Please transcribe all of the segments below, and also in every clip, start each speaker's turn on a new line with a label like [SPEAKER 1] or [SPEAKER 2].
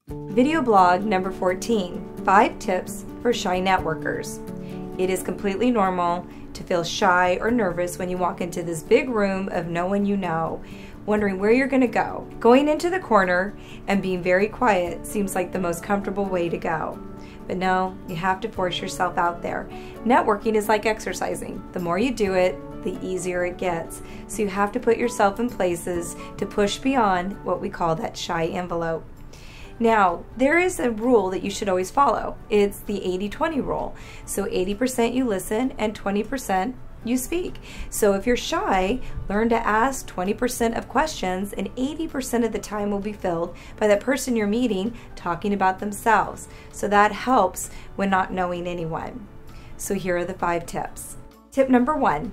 [SPEAKER 1] Video blog number 14, 5 tips for shy networkers. It is completely normal to feel shy or nervous when you walk into this big room of no one you know, wondering where you're going to go. Going into the corner and being very quiet seems like the most comfortable way to go. But no, you have to force yourself out there. Networking is like exercising. The more you do it, the easier it gets. So you have to put yourself in places to push beyond what we call that shy envelope. Now, there is a rule that you should always follow. It's the 80-20 rule. So 80% you listen and 20% you speak. So if you're shy, learn to ask 20% of questions, and 80% of the time will be filled by that person you're meeting talking about themselves. So that helps when not knowing anyone. So here are the 5 tips. Tip number 1,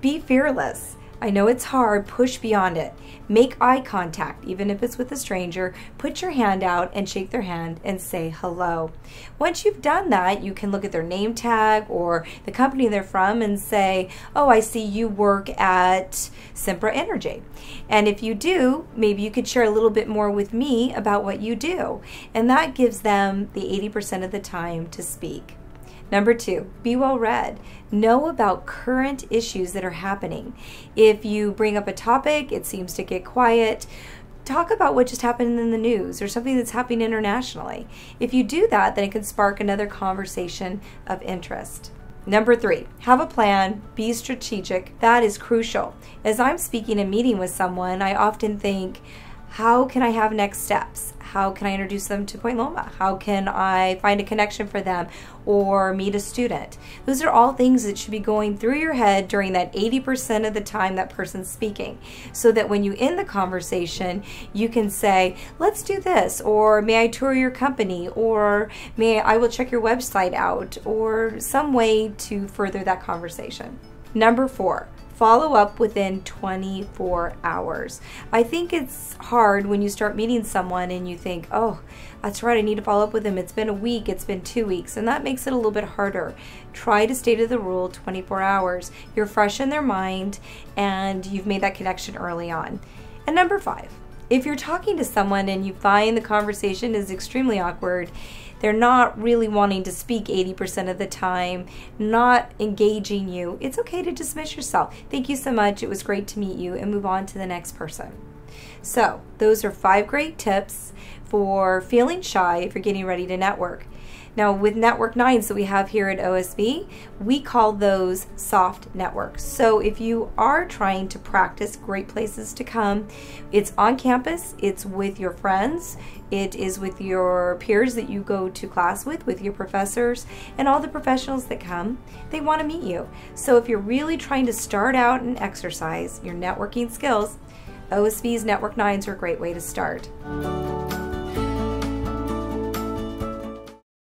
[SPEAKER 1] be fearless. I know it's hard, push beyond it. Make eye contact, even if it's with a stranger. Put your hand out and shake their hand and say hello. Once you've done that, you can look at their name tag or the company they're from and say, oh, I see you work at Sempra Energy. And if you do, maybe you could share a little bit more with me about what you do. And that gives them the 80% of the time to speak. Number 2, be well read. Know about current issues that are happening. If you bring up a topic, it seems to get quiet. Talk about what just happened in the news or something that's happening internationally. If you do that, then it can spark another conversation of interest. Number 3, have a plan, be strategic. That is crucial. As I'm speaking and meeting with someone, I often think, how can I have next steps? How can I introduce them to Point Loma? How can I find a connection for them or meet a student? Those are all things that should be going through your head during that 80% of the time that person's speaking, so that when you end the conversation, you can say, let's do this, or may I tour your company, or I will check your website out, or some way to further that conversation. Number 4, follow up within 24 hours. I think it's hard when you start meeting someone and you think, oh, that's right, I need to follow up with them. It's been a week, it's been 2 weeks, and that makes it a little bit harder. Try to stay to the rule 24 hours. You're fresh in their mind and you've made that connection early on. And number 5, if you're talking to someone and you find the conversation is extremely awkward, they're not really wanting to speak 80% of the time, not engaging you, it's okay to dismiss yourself. Thank you so much, it was great to meet you, and move on to the next person. So those are 5 great tips for feeling shy if you're getting ready to network. Now with Network 9s that we have here at OSB, we call those soft networks. So if you are trying to practice great places to come, it's on campus, it's with your friends, it is with your peers that you go to class with your professors, and all the professionals that come, they want to meet you. So if you're really trying to start out and exercise your networking skills, OSB's Network 9s are a great way to start.